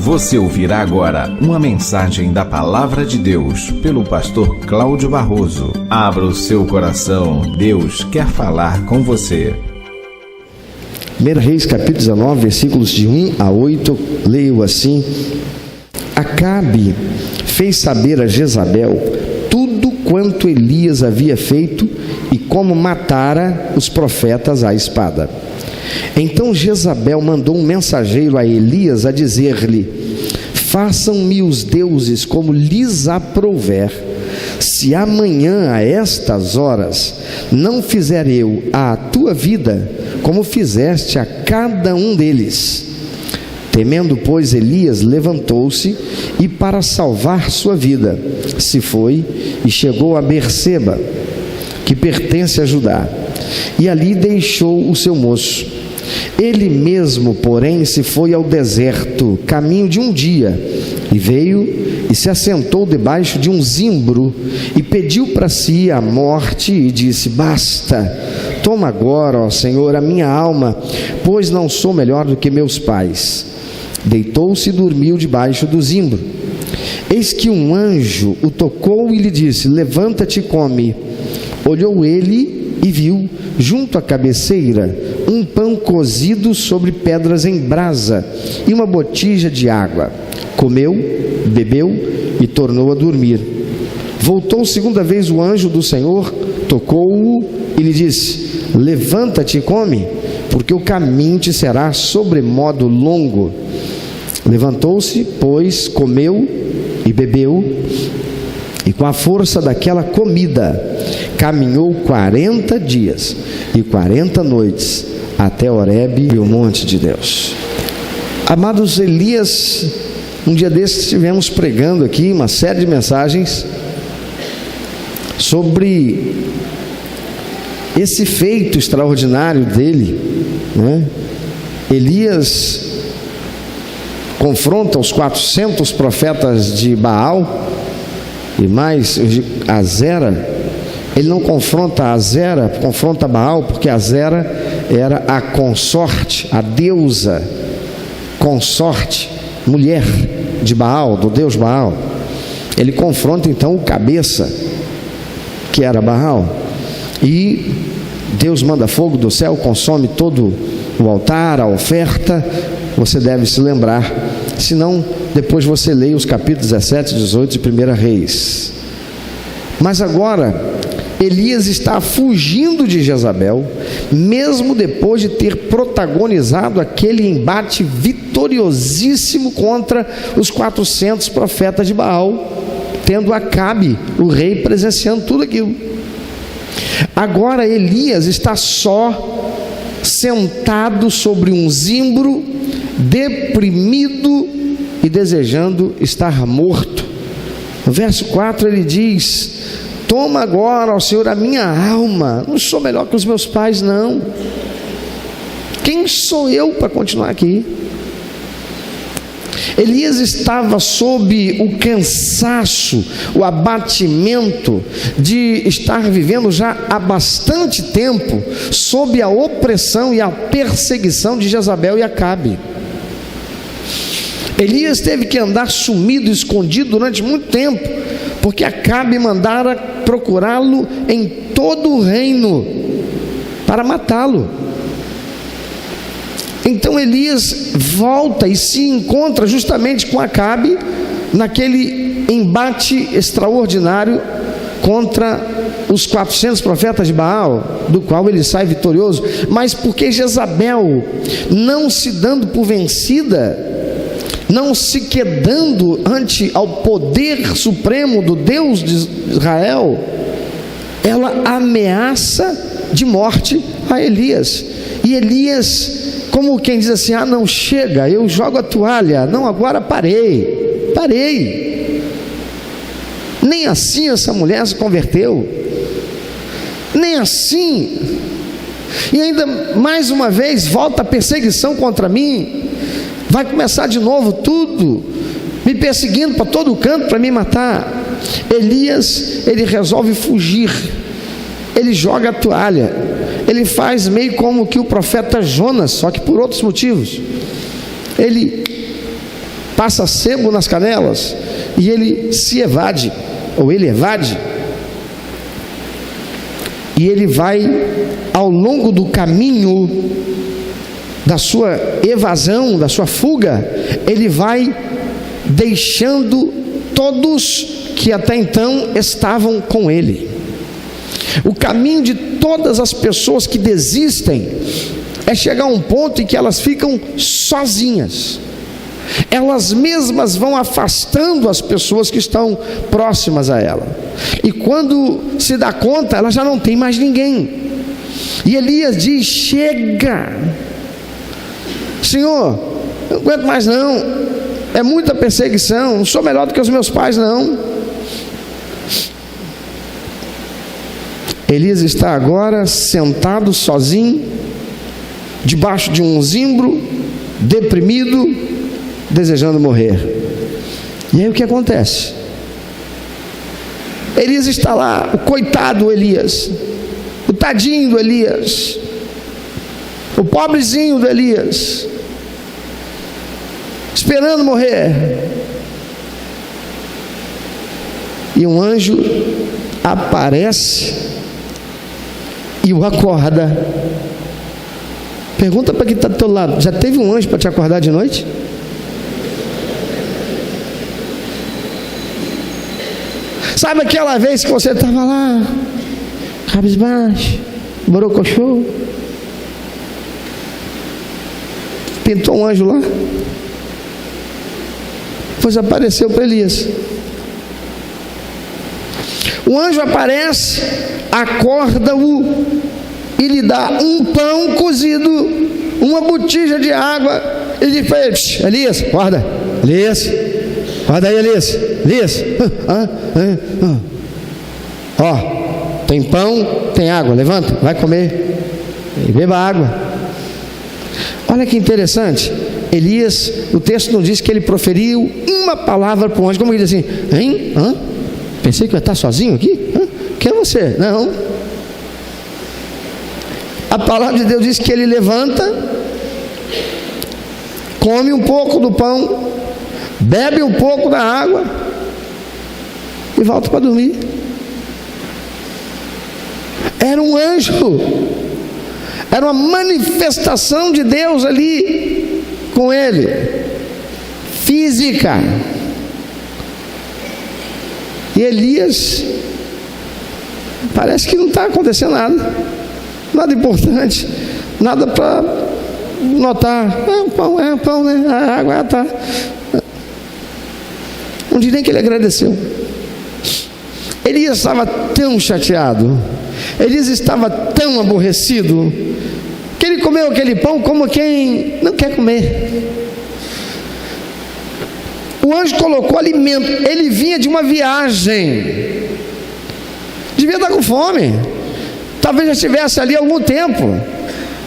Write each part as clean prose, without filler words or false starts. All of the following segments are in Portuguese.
Você ouvirá agora uma mensagem da Palavra de Deus pelo pastor Cláudio Barroso. Abra o seu coração, Deus quer falar com você. 1 Reis capítulo 19, versículos de 1 a 8, leio assim: Acabe fez saber a Jezabel tudo quanto Elias havia feito e como matara os profetas à espada. Então Jezabel mandou um mensageiro a Elias a dizer-lhe: façam-me os deuses como lhes aprouver, se amanhã a estas horas não fizer eu à tua vida como fizeste a cada um deles. Temendo, pois, Elias levantou-se e, para salvar sua vida, se foi e chegou a Berseba, que pertence a Judá, e ali deixou o seu moço. Ele mesmo, porém, se foi ao deserto, caminho de um dia, e veio e se assentou debaixo de um zimbro, e pediu para si a morte, e disse: basta, toma agora, ó Senhor, a minha alma, pois não sou melhor do que meus pais. Deitou-se e dormiu debaixo do zimbro. Eis que um anjo o tocou e lhe disse: levanta-te e come. Olhou ele e viu, junto à cabeceira, um pão cozido sobre pedras em brasa e uma botija de água. Comeu, bebeu e tornou a dormir. Voltou segunda vez o anjo do Senhor, tocou-o e lhe disse: levanta-te e come, porque o caminho te será sobremodo longo. Levantou-se, pois, comeu e bebeu, e com a força daquela comida caminhou 40 dias e 40 noites até Horebe, e o monte de Deus. Amados, Elias, um dia desses estivemos pregando aqui uma série de mensagens sobre esse feito extraordinário dele, né? Elias confronta os 400 profetas de Baal e mais Azera. Ele não confronta Azera, confronta Baal, porque Azera era a consorte, a deusa consorte, mulher de Baal, do deus Baal. Ele confronta então o cabeça, que era Baal, e Deus manda fogo do céu, consome todo o altar, a oferta. Você deve se lembrar, senão depois você leia os capítulos 17 e 18 de 1 Reis. Mas agora Elias está fugindo de Jezabel, mesmo depois de ter protagonizado aquele embate vitoriosíssimo contra os 400 profetas de Baal, tendo Acabe, o rei, presenciando tudo aquilo. Agora Elias está só, sentado sobre um zimbro, deprimido e desejando estar morto. No verso 4 ele diz: toma agora, ó Senhor, a minha alma. Não sou melhor que os meus pais, não. Quem sou eu para continuar aqui? Elias estava sob o cansaço, o abatimento de estar vivendo já há bastante tempo sob a opressão e a perseguição de Jezabel e Acabe. Elias teve que andar sumido, escondido durante muito tempo, porque Acabe mandara procurá-lo em todo o reino para matá-lo. Então Elias volta e se encontra justamente com Acabe naquele embate extraordinário contra os 400 profetas de Baal, do qual ele sai vitorioso. Mas porque Jezabel, não se dando por vencida, não se quedando ante ao poder supremo do Deus de Israel, ela ameaça de morte a Elias. E Elias, como quem diz assim: ah, não, chega, eu jogo a toalha, não, agora parei. Nem assim essa mulher se converteu, nem assim, e ainda mais uma vez volta a perseguição contra mim, vai começar de novo tudo, me perseguindo para todo canto para me matar. Elias, ele resolve fugir, ele joga a toalha, ele faz meio como que o profeta Jonas, só que por outros motivos. Ele passa sebo nas canelas e ele se evade, ou ele evade. E ele vai, ao longo do caminho da sua evasão, da sua fuga, ele vai deixando todos que até então estavam com ele. O caminho de todas as pessoas que desistem é chegar a um ponto em que elas ficam sozinhas. Elas mesmas vão afastando as pessoas que estão próximas a ela. E quando se dá conta, ela já não tem mais ninguém. E Elias diz: chega, Senhor, eu não aguento mais não, é muita perseguição, não sou melhor do que os meus pais não. Elias está agora sentado sozinho, debaixo de um zimbro, deprimido, desejando morrer. E aí o que acontece? Elias está lá, o coitado Elias, o tadinho do Elias, o pobrezinho do Elias, esperando morrer. E um anjo aparece e o acorda. Pergunta para quem está do teu lado: já teve um anjo para te acordar de noite? Sabe aquela vez que você estava lá, cabisbaixo, borocochô, pintou um anjo lá, depois apareceu para Elias. O anjo aparece, acorda-o e lhe dá um pão cozido, uma botija de água, e diz para ele: Elias, acorda, Elias, acorda aí, Elias, Elias, ó, tem pão, tem água, levanta, vai comer e beba água. Olha que interessante, Elias, o texto não diz que ele proferiu uma palavra para o anjo, como ele diz assim: hein? Pensei que eu ia estar sozinho aqui? Quem é você? Não. A palavra de Deus diz que ele levanta, come um pouco do pão, bebe um pouco da água e volta para dormir. Era um anjo, era uma manifestação de Deus ali com ele, física. E Elias, parece que não está acontecendo nada importante, nada para notar. É pão, né? A água está. Não diria nem que ele agradeceu. Elias estava tão chateado, Elias estava tão aborrecido, que ele comeu aquele pão como quem não quer comer. O anjo colocou alimento, ele vinha de uma viagem, devia estar com fome, talvez já estivesse ali há algum tempo.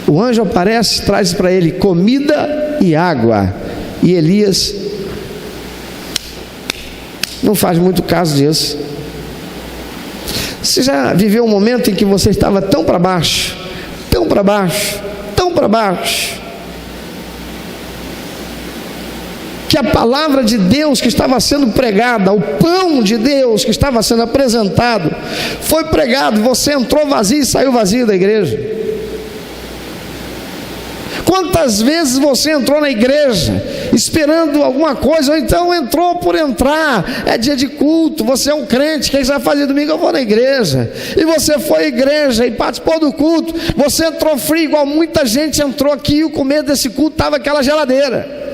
O anjo aparece, traz para ele comida e água, e Elias não faz muito caso disso. Você já viveu um momento em que você estava tão para baixo, tão para baixo, tão para baixo, que a palavra de Deus que estava sendo pregada, o pão de Deus que estava sendo apresentado, foi pregado, você entrou vazio e saiu vazio da igreja? Quantas vezes você entrou na igreja esperando alguma coisa, ou então entrou por entrar, é dia de culto, você é um crente, quem vai fazer domingo? Eu vou na igreja. E você foi à igreja e participou do culto, você entrou frio, igual muita gente entrou aqui, e o começo desse culto estava aquela geladeira,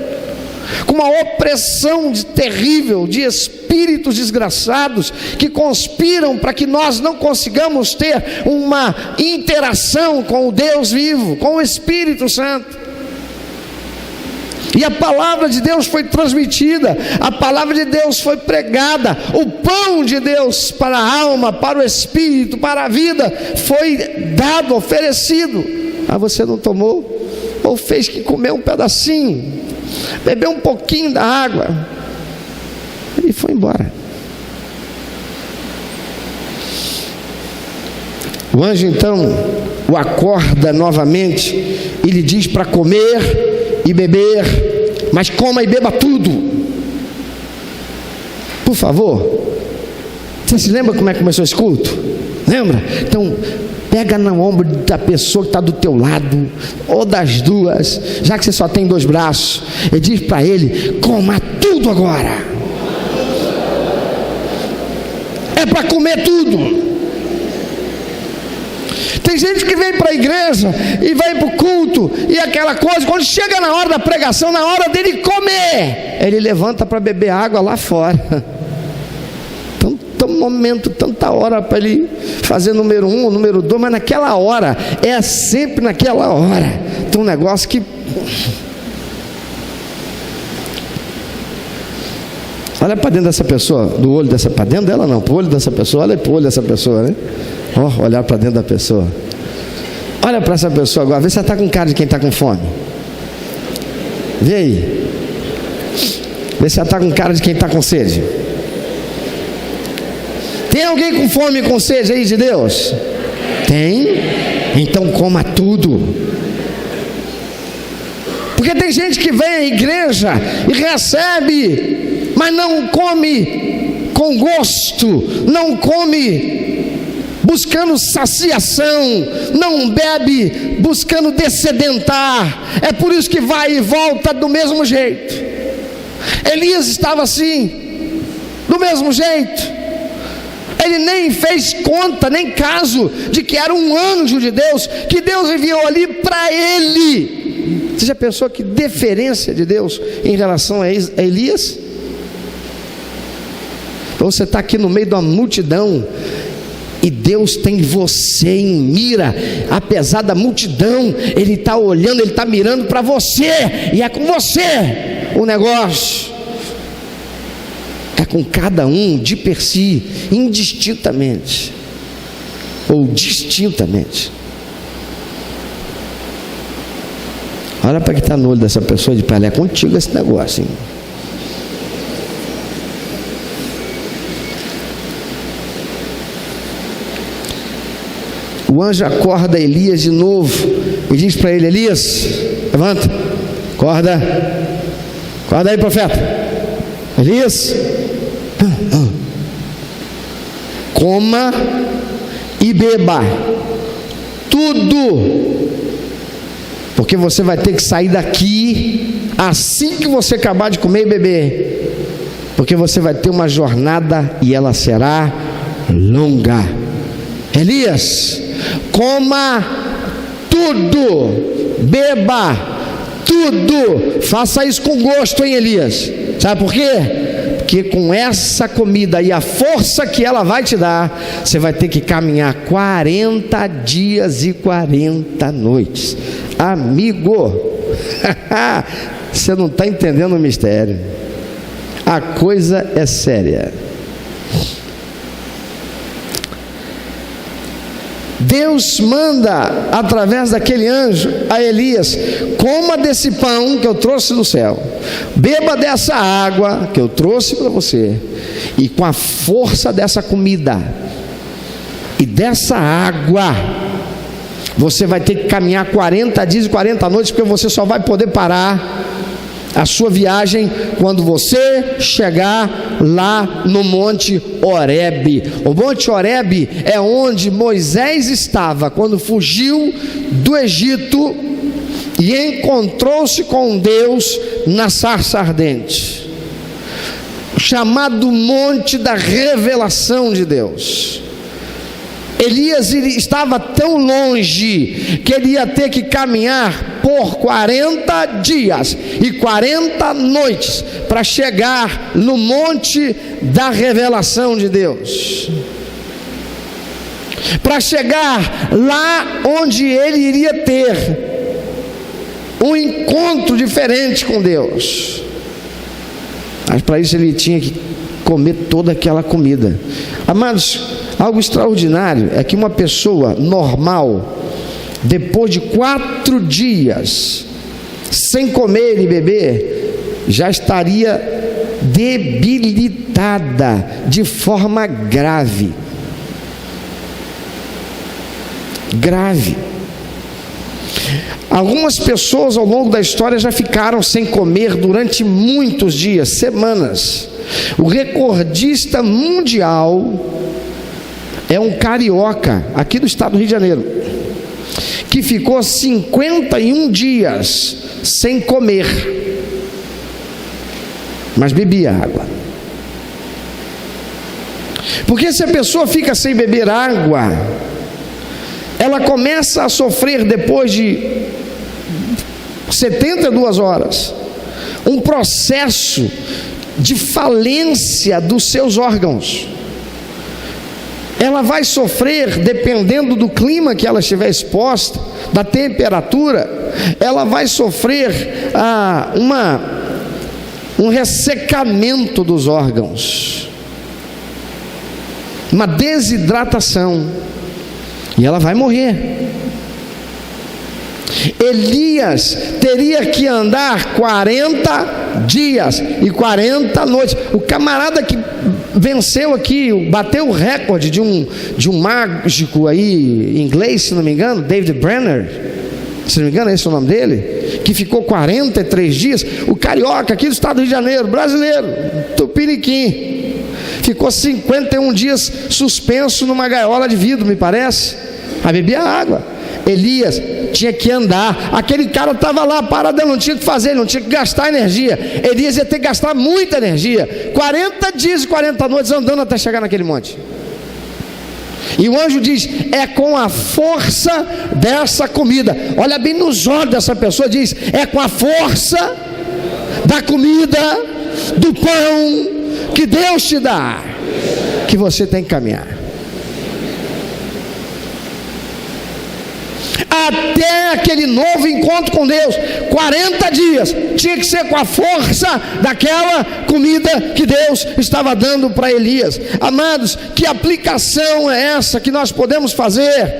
com uma opressão terrível de espíritos desgraçados que conspiram para que nós não consigamos ter uma interação com o Deus vivo, com o Espírito Santo. E a palavra de Deus foi transmitida, a palavra de Deus foi pregada, o pão de Deus para a alma, para o espírito, para a vida foi dado, oferecido. Mas você não tomou, ou fez que comeu um pedacinho, bebeu um pouquinho da água e foi embora. O anjo então o acorda novamente e lhe diz para comer e beber, mas coma e beba tudo. Por favor. Você se lembra como é que começou esse culto? Lembra? Então, pega no ombro da pessoa que está do teu lado, ou das duas, já que você só tem 2 braços, e diz para ele: coma tudo agora. É para comer tudo. Tem gente que vem para a igreja e vai para o culto e aquela coisa, quando chega na hora da pregação, na hora dele comer, ele levanta para beber água lá fora. Tanto momento, tanta hora para ele fazer número 1 ou número 2, mas naquela hora, é sempre naquela hora. Tem um negócio que... Olha para dentro dessa pessoa, do olho dessa, para dentro dela não, para o olho dessa pessoa, olha para o olho dessa pessoa, né? Olhar para dentro da pessoa. Olha para essa pessoa agora, vê se ela está com cara de quem está com fome. Vê aí. Vê se ela está com cara de quem está com sede. Tem alguém com fome e com sede aí de Deus? Tem? Então coma tudo. Porque tem gente que vem à igreja e recebe, mas não come com gosto, não come buscando saciação, não bebe buscando dessedentar. É por isso que vai e volta do mesmo jeito. Elias estava assim, do mesmo jeito. Ele nem fez conta, nem caso de que era um anjo de Deus, que Deus enviou ali para ele. Você já pensou que deferência de Deus em relação a Elias? Então você está aqui no meio de uma multidão e Deus tem você em mira, apesar da multidão, Ele está olhando, Ele está mirando para você, e é com você o negócio, é com cada um de per si, indistintamente, ou distintamente. Olha para que está no olho dessa pessoa de palha, é contigo esse negócio, hein? O anjo acorda Elias de novo e diz para ele: Elias, levanta, acorda aí, profeta. Elias, coma e beba tudo, porque você vai ter que sair daqui assim que você acabar de comer e beber, porque você vai ter uma jornada e ela será longa. Elias, coma tudo, beba tudo, faça isso com gosto, hein, Elias? Sabe por quê? Porque com essa comida e a força que ela vai te dar, você vai ter que caminhar 40 dias e 40 noites. Amigo, você não está entendendo o mistério. A coisa é séria. Deus manda através daquele anjo a Elias: coma desse pão que eu trouxe do céu, beba dessa água que eu trouxe para você, e com a força dessa comida e dessa água, você vai ter que caminhar 40 dias e 40 noites, porque você só vai poder parar a sua viagem quando você chegar lá no Monte Horebe. O Monte Horebe é onde Moisés estava quando fugiu do Egito e encontrou-se com Deus na sarça ardente, chamado Monte da Revelação de Deus. Elias estava tão longe que ele ia ter que caminhar por 40 dias e 40 noites para chegar no monte da revelação de Deus, para chegar lá onde ele iria ter um encontro diferente com Deus. Mas para isso ele tinha que comer toda aquela comida. Amados, algo extraordinário é que uma pessoa normal, depois de 4 dias sem comer e beber, já estaria debilitada de forma grave. Algumas pessoas ao longo da história já ficaram sem comer durante muitos dias, semanas. O recordista mundial é um carioca aqui do estado do Rio de Janeiro, que ficou 51 dias sem comer, mas bebia água. Porque se a pessoa fica sem beber água, ela começa a sofrer depois de 72 horas um processo de falência dos seus órgãos. Ela vai sofrer, dependendo do clima que ela estiver exposta, da temperatura, ela vai sofrer um ressecamento dos órgãos, uma desidratação, e ela vai morrer. Elias teria que andar 40 dias e 40 noites. O camarada que venceu aqui, bateu o recorde de um mágico aí, inglês, se não me engano, David Brenner, se não me engano, esse é o nome dele, que ficou 43 dias. O carioca aqui do estado do Rio de Janeiro, brasileiro, tupiniquim, ficou 51 dias suspenso numa gaiola de vidro, me parece, a beber água. Elias tinha que andar, aquele cara estava lá parado, ele não tinha que fazer, ele não tinha que gastar energia. Elias ia ter que gastar muita energia, 40 dias e 40 noites andando até chegar naquele monte. E o anjo diz: é com a força dessa comida. Olha bem nos olhos dessa pessoa, diz: é com a força da comida, do pão que Deus te dá, que você tem que caminhar. Até aquele novo encontro com Deus, 40 dias, tinha que ser com a força daquela comida que Deus estava dando para Elias. Amados, que aplicação é essa que nós podemos fazer?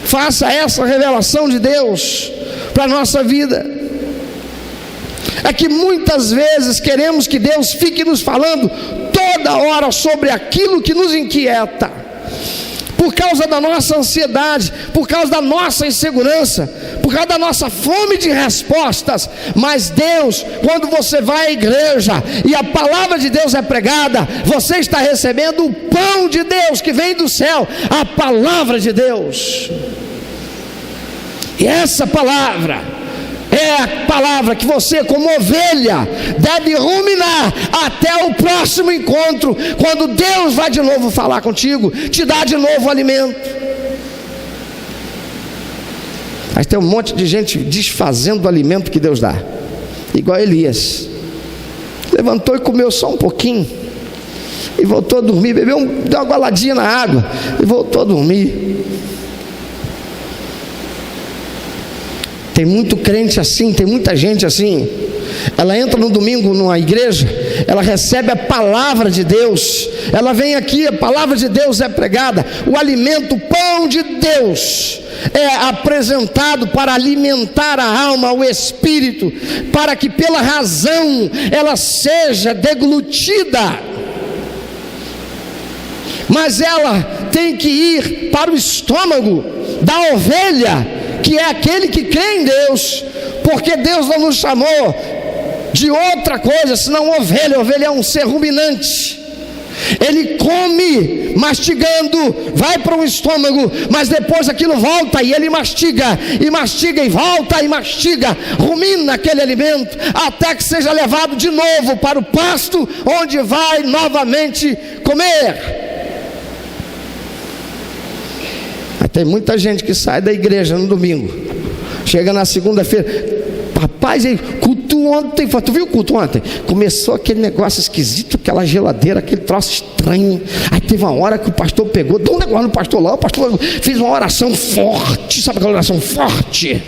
Faça essa revelação de Deus para a nossa vida. É que muitas vezes queremos que Deus fique nos falando toda hora sobre aquilo que nos inquieta, por causa da nossa ansiedade, por causa da nossa insegurança, por causa da nossa fome de respostas. Mas Deus, quando você vai à igreja e a palavra de Deus é pregada, você está recebendo o pão de Deus que vem do céu, a palavra de Deus. E essa palavra é a palavra que você, como ovelha, deve ruminar até o próximo encontro, quando Deus vai de novo falar contigo, te dar de novo alimento. Mas tem um monte de gente desfazendo o alimento que Deus dá, igual Elias. Levantou e comeu só um pouquinho, e voltou a dormir, deu uma goladinha na água, e voltou a dormir. Tem muito crente assim, tem muita gente assim. Ela entra no domingo numa igreja, ela recebe a palavra de Deus, ela vem aqui, a palavra de Deus é pregada, o alimento, o pão de Deus é apresentado para alimentar a alma, o espírito, para que pela razão ela seja deglutida. Mas ela tem que ir para o estômago da ovelha, que é aquele que crê em Deus, porque Deus não nos chamou de outra coisa senão ovelha. Ovelha é um ser ruminante, ele come mastigando, vai para o estômago, mas depois aquilo volta e ele mastiga, e mastiga, e volta e mastiga, rumina aquele alimento, até que seja levado de novo para o pasto, onde vai novamente comer. Tem muita gente que sai da igreja no domingo, chega na segunda-feira: rapaz, culto ontem, tu viu o culto ontem? Começou aquele negócio esquisito, aquela geladeira, aquele troço estranho. Aí teve uma hora que o pastor pegou, deu um negócio no pastor lá, o pastor fez uma oração forte, sabe aquela oração forte?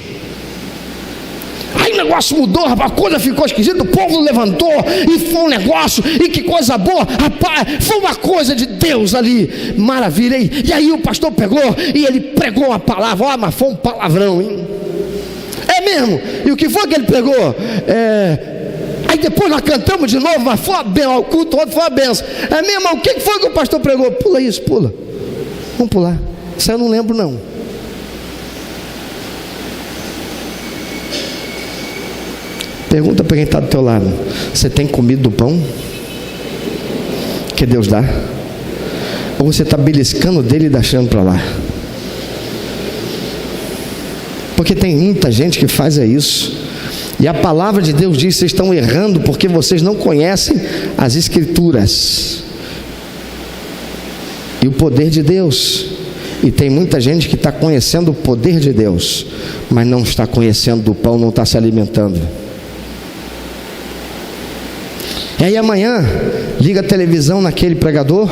Aí o negócio mudou, rapaz, a coisa ficou esquisita, o povo levantou, e foi um negócio, e que coisa boa, rapaz, foi uma coisa de Deus ali, maravilha. E aí o pastor pegou, e ele pregou uma palavra, mas foi um palavrão, hein? É mesmo? E o que foi que ele pregou? Aí depois nós cantamos de novo, mas foi uma benção, o culto outro foi uma benção. É mesmo? O que foi que o pastor pregou? Pula isso, pula, vamos pular, isso aí eu não lembro não. Pergunta para quem está do teu lado: você tem comido do pão que Deus dá? Ou você está beliscando dele e deixando para lá? Porque tem muita gente que faz isso. E a palavra de Deus diz: vocês estão errando porque vocês não conhecem as Escrituras e o poder de Deus. E tem muita gente que está conhecendo o poder de Deus, mas não está conhecendo do pão, não está se alimentando. E aí amanhã, liga a televisão naquele pregador,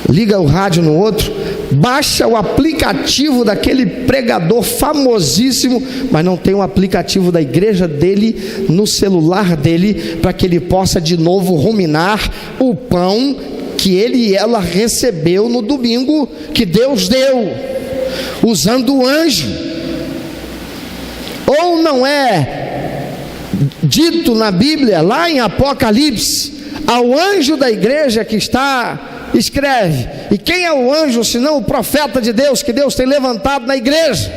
liga o rádio no outro, baixa o aplicativo daquele pregador famosíssimo, mas não tem um aplicativo da igreja dele no celular dele, para que ele possa de novo ruminar o pão que ele e ela recebeu no domingo, que Deus deu, usando o anjo. Ou não é dito na Bíblia, lá em Apocalipse, ao anjo da igreja que está, escreve. E quem é o anjo senão o profeta de Deus, que Deus tem levantado na igreja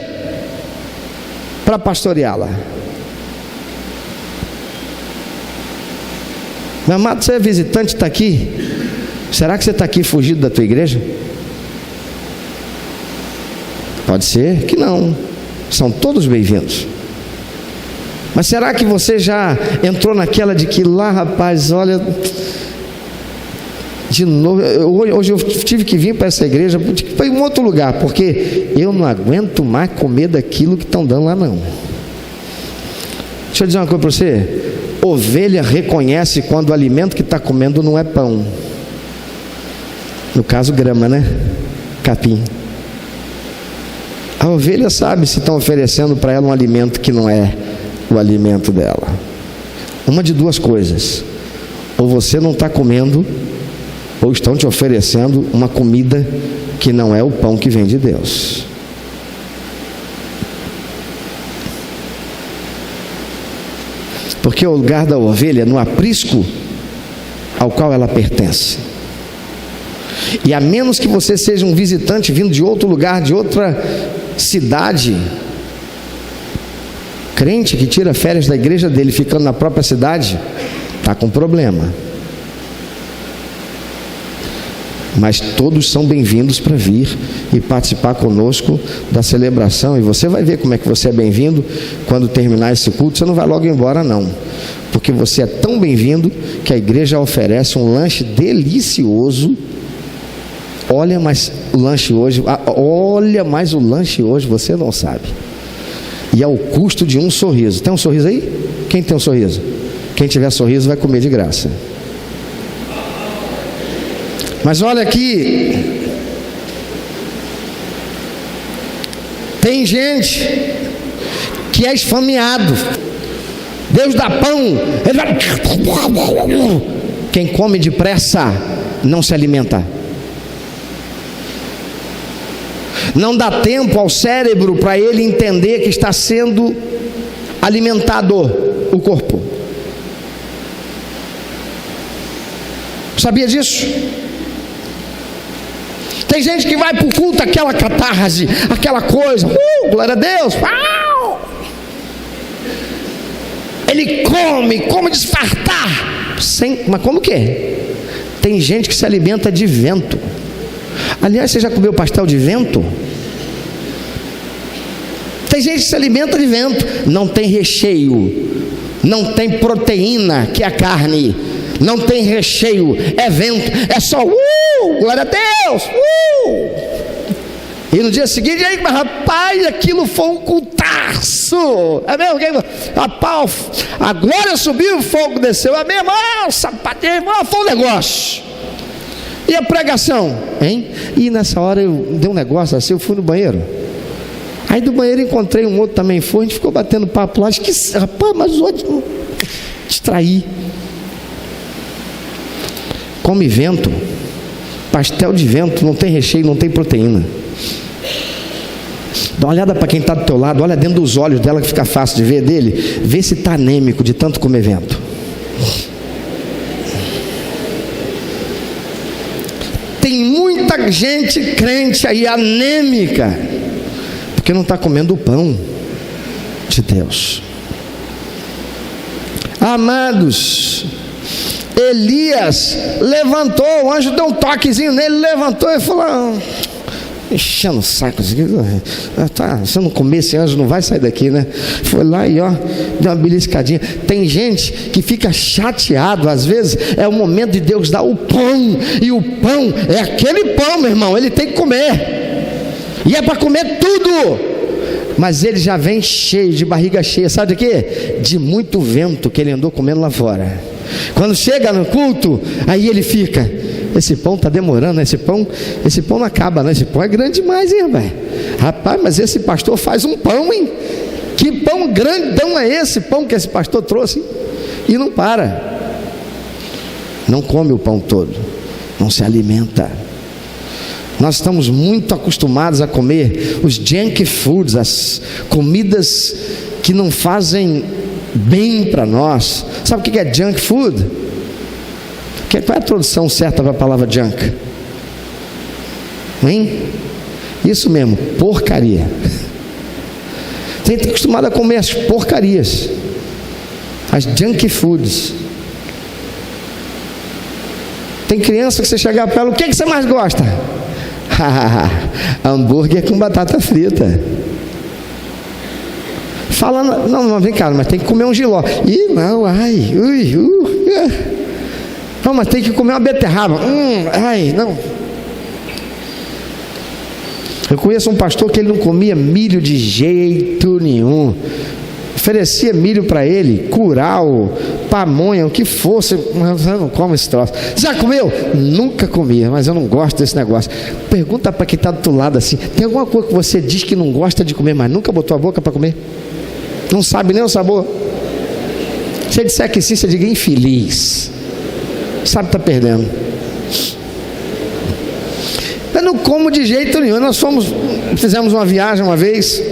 para pastoreá-la? Meu amado, você é visitante, está aqui. Será que você está aqui fugido da tua igreja? Pode ser que não. São todos bem-vindos. Mas será que você já entrou naquela de que lá, rapaz, olha, de novo, hoje eu tive que vir para essa igreja, para ir em outro lugar, porque eu não aguento mais comer daquilo que estão dando lá não. Deixa eu dizer uma coisa para você: ovelha reconhece quando o alimento que está comendo não é pão, no caso grama, né? Capim. A ovelha sabe se estão oferecendo para ela um alimento que não é o alimento dela. Uma de duas coisas: ou você não está comendo, ou estão te oferecendo uma comida que não é o pão que vem de Deus. Porque o lugar da ovelha é no aprisco ao qual ela pertence. E a menos que você seja um visitante vindo de outro lugar, de outra cidade, crente que tira férias da igreja dele ficando na própria cidade, está com problema. Mas todos são bem-vindos para vir e participar conosco da celebração. E você vai ver como é que você é bem-vindo quando terminar esse culto. Você não vai logo embora não, porque você é tão bem-vindo que a igreja oferece um lanche delicioso. Olha, mas o lanche hoje você não sabe. E ao custo de um sorriso. Tem um sorriso aí? Quem tem um sorriso? Quem tiver sorriso vai comer de graça. Mas olha aqui, tem gente que é esfomeado. Deus dá pão, ele vai... Quem come depressa não se alimenta. Não dá tempo ao cérebro para ele entender que está sendo alimentado o corpo. Sabia disso? Tem gente que vai para o culto, aquela catarse, aquela coisa, glória a Deus, ele come desfartar, mas como que é? Tem gente que se alimenta de vento. Aliás, você já comeu pastel de vento? Tem gente que se alimenta de vento, não tem recheio, não tem proteína, que é a carne, não tem recheio, é vento, é só glória a Deus, e no dia seguinte, aí, rapaz, aquilo foi um cultaço, é mesmo? Rapaz, a glória subiu, o fogo desceu, é mesmo? Sapatinho, foi um negócio. E a pregação, hein? E nessa hora eu dei um negócio assim, eu fui no banheiro. Aí do banheiro encontrei um outro também, a gente ficou batendo papo lá, acho que, rapaz, mas hoje distraí. Come vento, pastel de vento, não tem recheio, não tem proteína. Dá uma olhada para quem está do teu lado, olha dentro dos olhos dela que fica fácil de ver dele, vê se está anêmico de tanto comer vento. Tem muita gente crente aí anêmica, porque não está comendo o pão de Deus. Amados, Elias levantou, o anjo deu um toquezinho nele, levantou e falou: enchendo o saco, se eu não comer esse anjo não vai sair daqui, né? Foi lá e deu uma beliscadinha. Tem gente que fica chateado, às vezes é o momento de Deus dar o pão, e o pão é aquele pão, meu irmão, ele tem que comer, e é para comer tudo, mas ele já vem cheio, de barriga cheia, sabe de quê? De muito vento que ele andou comendo lá fora. Quando chega no culto, aí ele fica: esse pão está demorando, esse pão não acaba, né? Esse pão é grande demais, hein, rapaz, mas esse pastor faz um pão, hein? Que pão grandão é esse pão que esse pastor trouxe? E não para, não come o pão todo, não se alimenta. Nós estamos muito acostumados a comer os junk foods, as comidas que não fazem bem para nós. Sabe o que é junk food? Qual é a tradução certa para a palavra junk? Hein? Isso mesmo, porcaria. Tem que estar acostumado a comer as porcarias, as junk foods. Tem criança que você chegar para ela: o que você mais gosta? Hambúrguer com batata frita. Fala: não, vem cá, mas tem que comer um jiló. Ih, não, não, mas tem que comer uma beterraba. Não. Eu conheço um pastor que ele não comia milho de jeito nenhum. Oferecia milho para ele, curau, pamonha, o que fosse, mas eu não como esse troço. Já comeu? Nunca comia, mas eu não gosto desse negócio. Pergunta para quem está do outro lado assim: tem alguma coisa que você diz que não gosta de comer, mas nunca botou a boca para comer? Não sabe nem o sabor? Se ele disser que sim, você diga infeliz. Sabe que está perdendo. Eu não como de jeito nenhum. Nós fizemos uma viagem uma vez,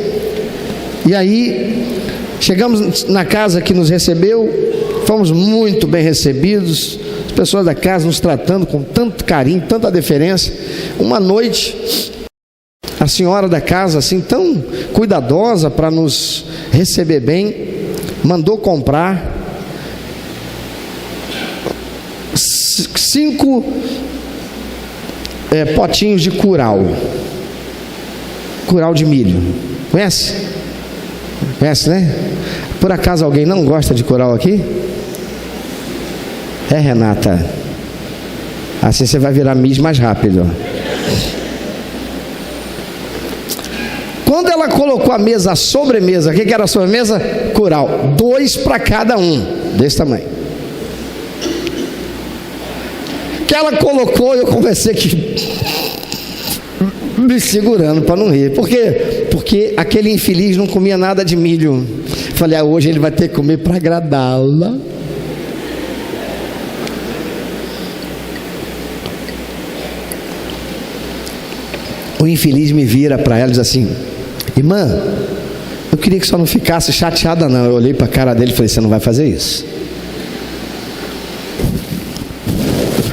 e aí chegamos na casa que nos recebeu, fomos muito bem recebidos, as pessoas da casa nos tratando com tanto carinho, tanta deferência. Uma noite, a senhora da casa, assim, tão cuidadosa para nos receber bem, mandou comprar 5 potinhos de curau de milho. Conhece, né? Por acaso alguém não gosta de curau aqui? Renata, assim você vai virar Miss mais rápido. Quando ela colocou a mesa, a sobremesa, o que era a sobremesa? Curau, 2 para cada um, desse tamanho. Que ela colocou, eu comecei aqui me segurando para não rir. Por quê? Porque aquele infeliz não comia nada de milho. Falei: hoje ele vai ter que comer para agradá-la. O infeliz me vira para ela e diz assim: irmã, eu queria que só não ficasse chateada não. Eu olhei para a cara dele e falei: você não vai fazer isso.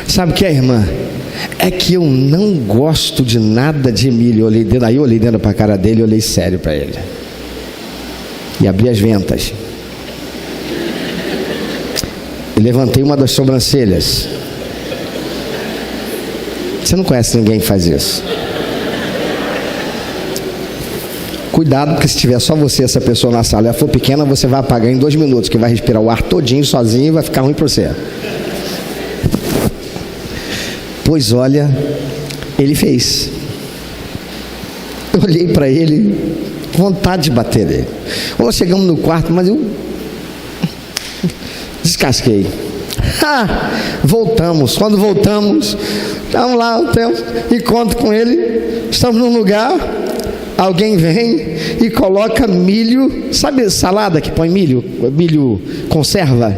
Sabe o que é, irmã? É que eu não gosto de nada de milho. Aí eu olhei dentro para a cara dele e olhei sério para ele. E abri as ventas. E levantei uma das sobrancelhas. Você não conhece ninguém que faz isso. Cuidado, porque se tiver só você e essa pessoa na sala e ela for pequena, você vai apagar em 2 minutos, que vai respirar o ar todinho sozinho e vai ficar ruim para você. Pois olha, ele fez. Eu olhei para ele, vontade de bater nele. Nós chegamos no quarto, mas eu descasquei. Voltamos. Quando voltamos, estamos lá o tempo, encontro com ele, estamos num lugar, alguém vem e coloca milho, sabe salada que põe milho conserva?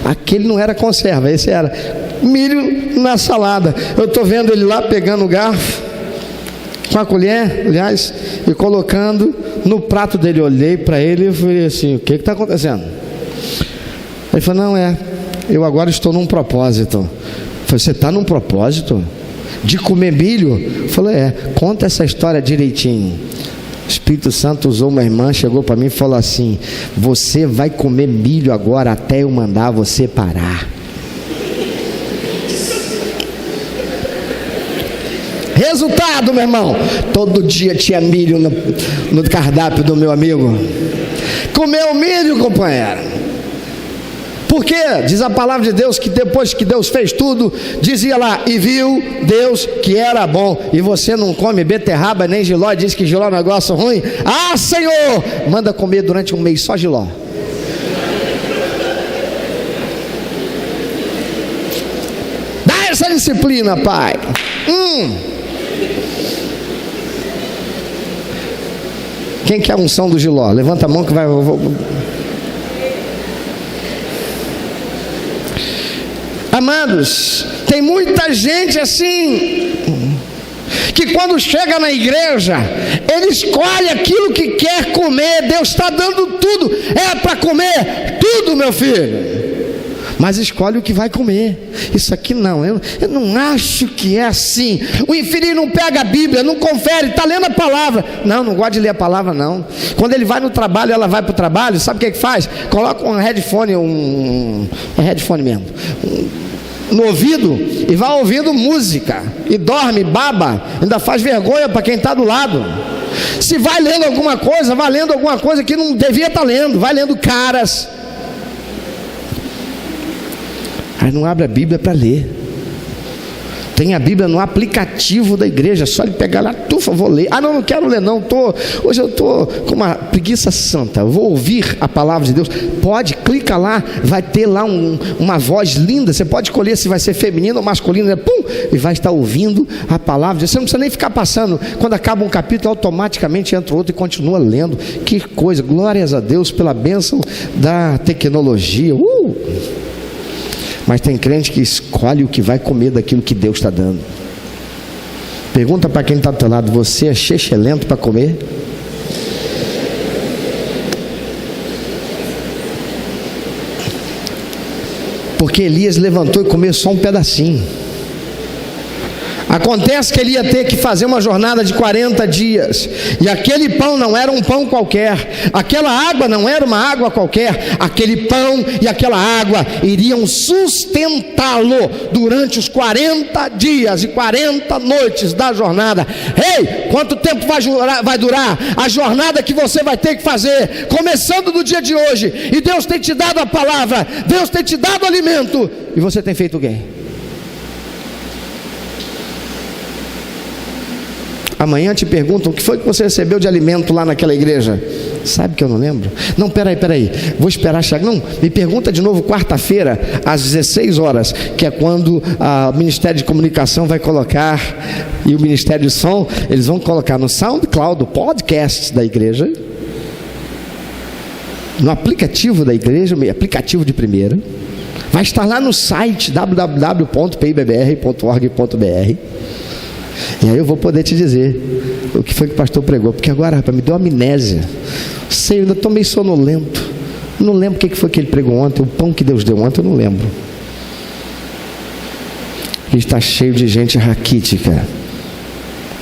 Aquele não era conserva, esse era milho na salada. Eu estou vendo ele lá pegando o garfo com a colher, aliás, e colocando no prato dele. Eu olhei para ele e falei assim: o que está acontecendo? Ele falou: não, eu agora estou num propósito. Eu falei: você está num propósito? De comer milho? Eu falei: conta essa história direitinho. Espírito Santo usou uma irmã, chegou para mim e falou assim: você vai comer milho agora até eu mandar você parar. Resultado, meu irmão, todo dia tinha milho no cardápio do meu amigo. Comeu milho, companheiro. Por quê? Diz a palavra de Deus que depois que Deus fez tudo, dizia lá: e viu Deus que era bom. E você não come beterraba nem jiló, e diz que jiló é um negócio ruim. Ah, Senhor, manda comer durante um mês só jiló. Dá essa disciplina, Pai. Quem quer a unção do jiló? Levanta a mão que vai... Amados, tem muita gente assim, que quando chega na igreja, ele escolhe aquilo que quer comer. Deus está dando tudo, é para comer tudo, meu filho, mas escolhe o que vai comer. Isso aqui não, eu não acho que é assim. O infeliz não pega a Bíblia, não confere, está lendo a palavra. Não gosta de ler a palavra, não. Quando ele vai no trabalho, ela vai para o trabalho, sabe o que faz? Coloca um headphone, headphone mesmo, no ouvido, e vai ouvindo música, e dorme, baba, ainda faz vergonha para quem está do lado. Se vai lendo alguma coisa, vai lendo alguma coisa que não devia estar lendo, vai lendo caras. Aí não abre a Bíblia para ler. Tem a Bíblia no aplicativo da igreja, só ele pegar lá, por favor, ler. Não quero ler não, hoje eu estou com uma preguiça santa, eu vou ouvir a palavra de Deus. Pode, clica lá, vai ter lá uma voz linda, você pode escolher se vai ser feminino ou masculino, e vai estar ouvindo a palavra de Deus. Você não precisa nem ficar passando, quando acaba um capítulo, automaticamente entra outro e continua lendo. Que coisa, glórias a Deus pela bênção da tecnologia. Mas tem crente que escolhe o que vai comer daquilo que Deus está dando. Pergunta para quem está do teu lado: você é chechelento para comer? Porque Elias levantou e comeu só um pedacinho. Acontece que ele ia ter que fazer uma jornada de 40 dias, e aquele pão não era um pão qualquer, aquela água não era uma água qualquer. Aquele pão e aquela água iriam sustentá-lo durante os 40 dias e 40 noites da jornada. Ei, quanto tempo vai durar a jornada que você vai ter que fazer, começando do dia de hoje? E Deus tem te dado a palavra, Deus tem te dado alimento, e você tem feito o quê? Amanhã te perguntam: o que foi que você recebeu de alimento lá naquela igreja? Sabe que eu não lembro? Não, peraí, vou esperar chegar. Não, me pergunta de novo quarta-feira às 16 horas, que é quando o Ministério de Comunicação vai colocar, e o Ministério de Som, eles vão colocar no SoundCloud, o podcast da igreja, no aplicativo da igreja, aplicativo de primeira, vai estar lá no site www.pibbr.org.br. E aí eu vou poder te dizer o que foi que o pastor pregou. Porque agora, rapaz, me deu amnésia. Sei, eu ainda estou meio sonolento. Não lembro o que foi que ele pregou ontem. O pão que Deus deu ontem, eu não lembro. E está cheio de gente raquítica.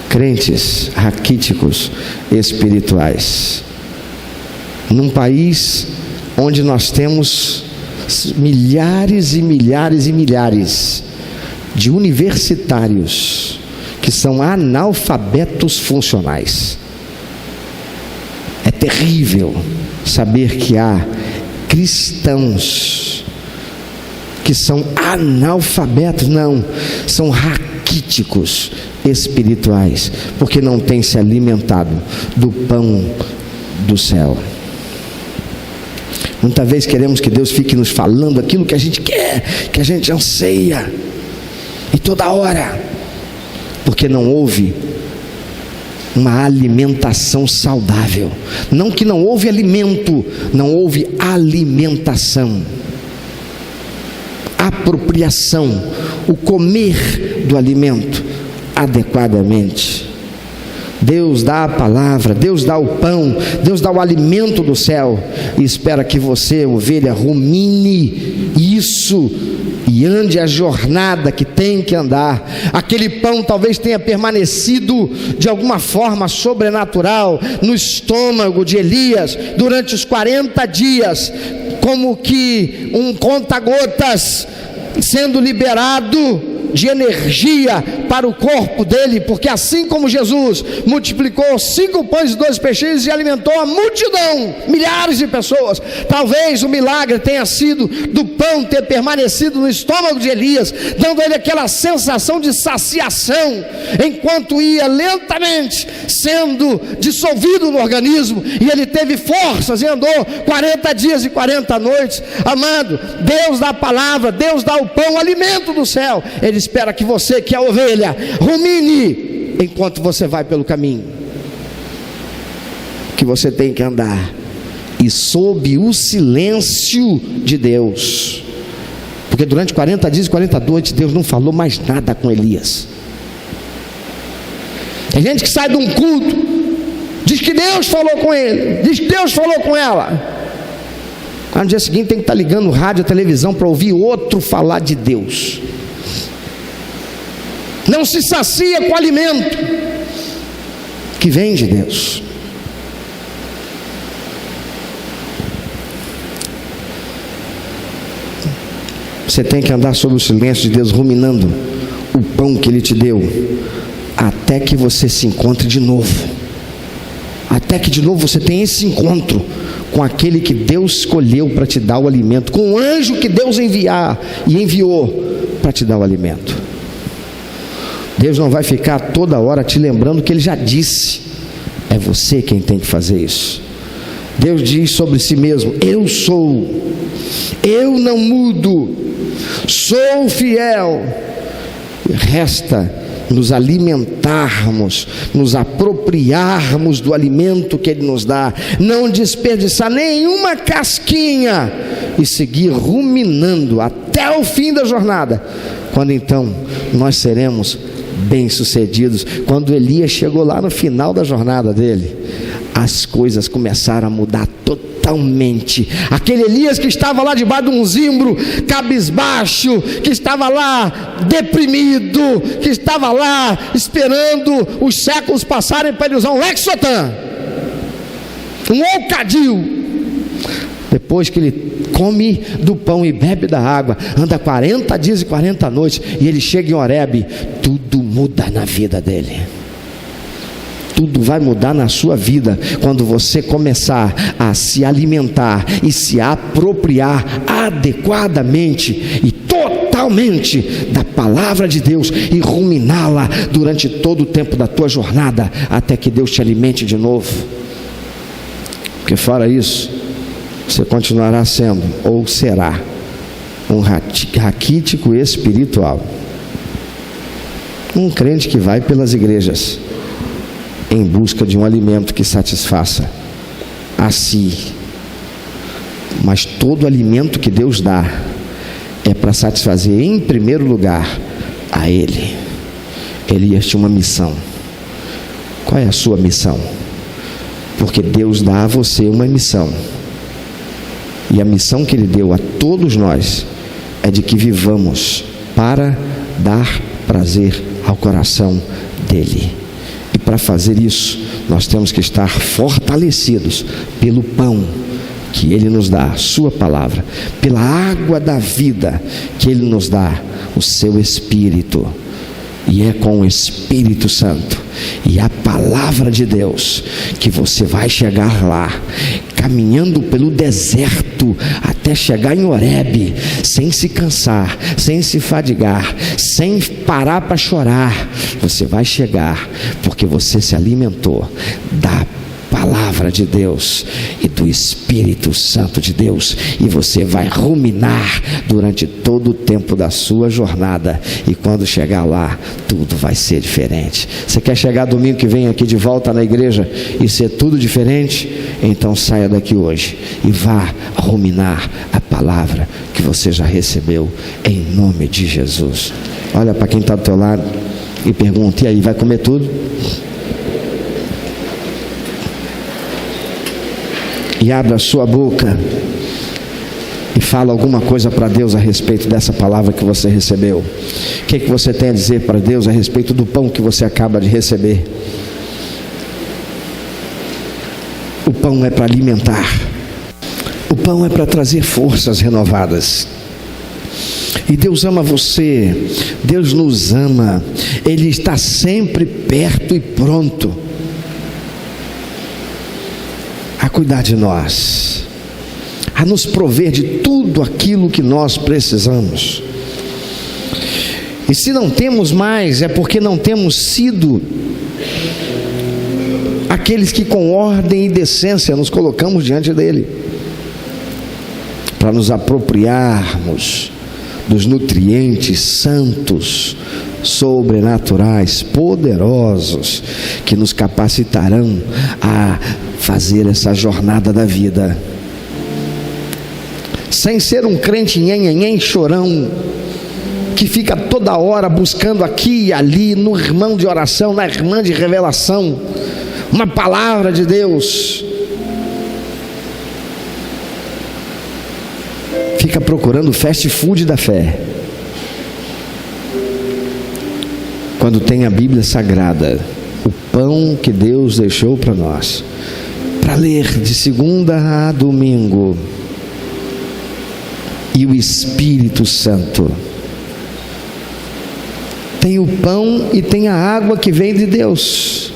Crentes raquíticos espirituais. Num país onde nós temos milhares e milhares e milhares de universitários que são analfabetos funcionais. É terrível saber que há cristãos que são analfabetos, não, são raquíticos espirituais, porque não têm se alimentado do pão do céu. Muitas vezes queremos que Deus fique nos falando aquilo que a gente quer, que a gente anseia, e toda hora, porque não houve uma alimentação saudável. Não que não houve alimento, não houve alimentação, apropriação, o comer do alimento adequadamente. Deus dá a palavra, Deus dá o pão, Deus dá o alimento do céu, e espera que você, ovelha, rumine isso e ande a jornada que tem que andar. Aquele pão talvez tenha permanecido de alguma forma sobrenatural no estômago de Elias durante os 40 dias, como que um conta-gotas sendo liberado de energia para o corpo dele, porque assim como Jesus multiplicou 5 pães e 2 peixes e alimentou a multidão, milhares de pessoas, talvez o milagre tenha sido do pão ter permanecido no estômago de Elias, dando a ele aquela sensação de saciação, enquanto ia lentamente sendo dissolvido no organismo, e ele teve forças e andou 40 dias e 40 noites. Amado, Deus dá a palavra, Deus dá o pão, o alimento do céu. Ele espera que você, que é a ovelha, rumine enquanto você vai pelo caminho que você tem que andar, e sob o silêncio de Deus, porque durante 40 dias e 40 noites Deus não falou mais nada com Elias. Tem gente que sai de um culto, diz que Deus falou com ele, diz que Deus falou com ela, no dia seguinte tem que estar ligando o rádio, a televisão para ouvir outro falar de Deus. Não se sacia com o alimento que vem de Deus. Você tem que andar sob o silêncio de Deus, ruminando o pão que Ele te deu, até que você se encontre de novo, até que de novo você tenha esse encontro com aquele que Deus escolheu para te dar o alimento, com o anjo que Deus enviou para te dar o alimento. Deus não vai ficar toda hora te lembrando que Ele já disse, é você quem tem que fazer isso. Deus diz sobre si mesmo: eu sou, eu não mudo, sou fiel. Resta nos alimentarmos, nos apropriarmos do alimento que Ele nos dá, não desperdiçar nenhuma casquinha e seguir ruminando até o fim da jornada, quando então nós seremos bem-sucedidos. Quando Elias chegou lá no final da jornada dele, as coisas começaram a mudar totalmente. Aquele Elias que estava lá debaixo de um zimbro, cabisbaixo, que estava lá deprimido, que estava lá esperando os séculos passarem para ele usar um Lexotan, um Ocadil. Depois que ele come do pão e bebe da água, anda 40 dias e 40 noites, e ele chega em Horebe, tudo muda na vida dele. Tudo vai mudar na sua vida quando você começar a se alimentar e se apropriar adequadamente e totalmente da palavra de Deus, e ruminá-la durante todo o tempo da tua jornada, até que Deus te alimente de novo. Porque fora isso, você continuará sendo, ou será, um raquítico espiritual, um crente que vai pelas igrejas em busca de um alimento que satisfaça a si, mas todo alimento que Deus dá é para satisfazer em primeiro lugar a Ele. Elias tinha uma missão. Qual é a sua missão? Porque Deus dá a você uma missão, e a missão que Ele deu a todos nós é de que vivamos para dar prazer ao coração dEle. E para fazer isso, nós temos que estar fortalecidos pelo pão que Ele nos dá, a sua palavra, pela água da vida que Ele nos dá, o seu Espírito. E é com o Espírito Santo e a palavra de Deus que você vai chegar lá, caminhando pelo deserto até chegar em Horebe, sem se cansar, sem se fadigar, sem parar para chorar. Você vai chegar porque você se alimentou da palavra de Deus e do Espírito Santo de Deus, e você vai ruminar durante todo o tempo da sua jornada, e quando chegar lá, tudo vai ser diferente. Você quer chegar domingo que vem aqui de volta na igreja e ser tudo diferente? Então saia daqui hoje e vá ruminar a palavra que você já recebeu, em nome de Jesus. Olha para quem está do teu lado e pergunta: e aí, vai comer tudo? E abra a sua boca e fala alguma coisa para Deus a respeito dessa palavra que você recebeu. O que você tem a dizer para Deus a respeito do pão que você acaba de receber? O pão é para alimentar. O pão é para trazer forças renovadas. E Deus ama você, Deus nos ama, Ele está sempre perto e pronto a cuidar de nós, a nos prover de tudo aquilo que nós precisamos. E se não temos mais, é porque não temos sido aqueles que com ordem e decência nos colocamos diante dele, para nos apropriarmos dos nutrientes santos, sobrenaturais, poderosos, que nos capacitarão a fazer essa jornada da vida, sem ser um crente nhenhenhen chorão, que fica toda hora buscando aqui e ali, no irmão de oração, na irmã de revelação, uma palavra de Deus. Fica procurando o fast food da fé, quando tem a Bíblia Sagrada, o pão que Deus deixou para nós, para ler de segunda a domingo, e o Espírito Santo. Tem o pão e tem a água que vem de Deus,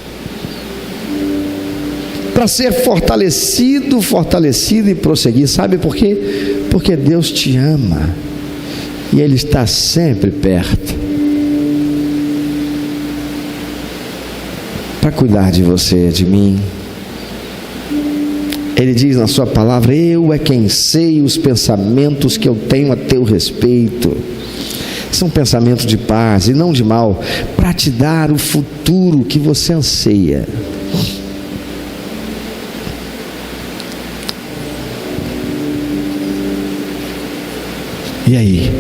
para ser fortalecido e prosseguir. Sabe por quê? Porque Deus te ama e Ele está sempre perto para cuidar de você, de mim. Ele diz na sua palavra: eu é quem sei os pensamentos que eu tenho a teu respeito. São pensamentos de paz e não de mal, para te dar o futuro que você anseia. E aí?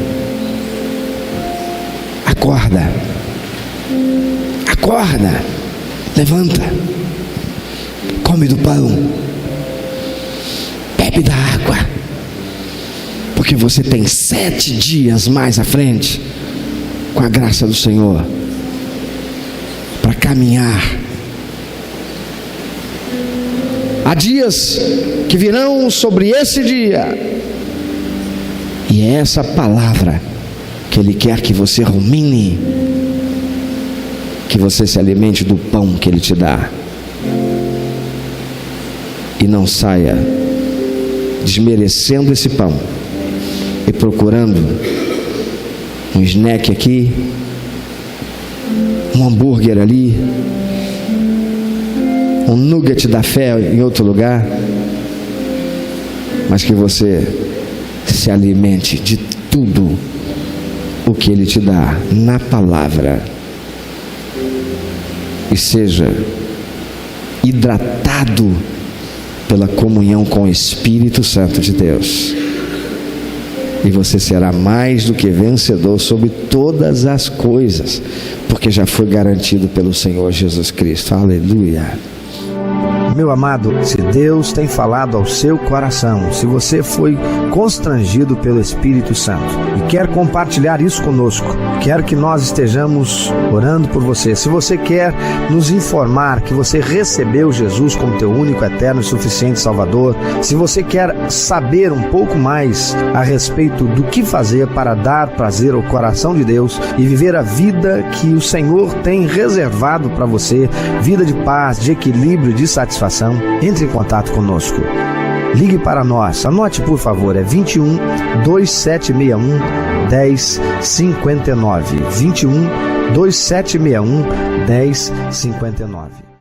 Acorda. Acorda. Levanta. Come do pão. Bebe da água. Porque você tem 7 dias mais à frente, com a graça do Senhor, para caminhar. Há dias que virão sobre esse dia, e é essa palavra que Ele quer que você rumine, que você se alimente do pão que Ele te dá, e não saia desmerecendo esse pão e procurando um snack aqui, um hambúrguer ali, um nugget da fé em outro lugar, mas que você se alimente de tudo o que Ele te dá na palavra, e seja hidratado pela comunhão com o Espírito Santo de Deus, e você será mais do que vencedor sobre todas as coisas, porque já foi garantido pelo Senhor Jesus Cristo. Aleluia. Meu amado, se Deus tem falado ao seu coração, se você foi constrangido pelo Espírito Santo e quer compartilhar isso conosco, quero que nós estejamos orando por você. Se você quer nos informar que você recebeu Jesus como teu único, eterno e suficiente Salvador, se você quer saber um pouco mais a respeito do que fazer para dar prazer ao coração de Deus e viver a vida que o Senhor tem reservado para você, vida de paz, de equilíbrio, de satisfação, entre em contato conosco. Ligue para nós, anote por favor, é 21 2761 1059, 21 2761 1059.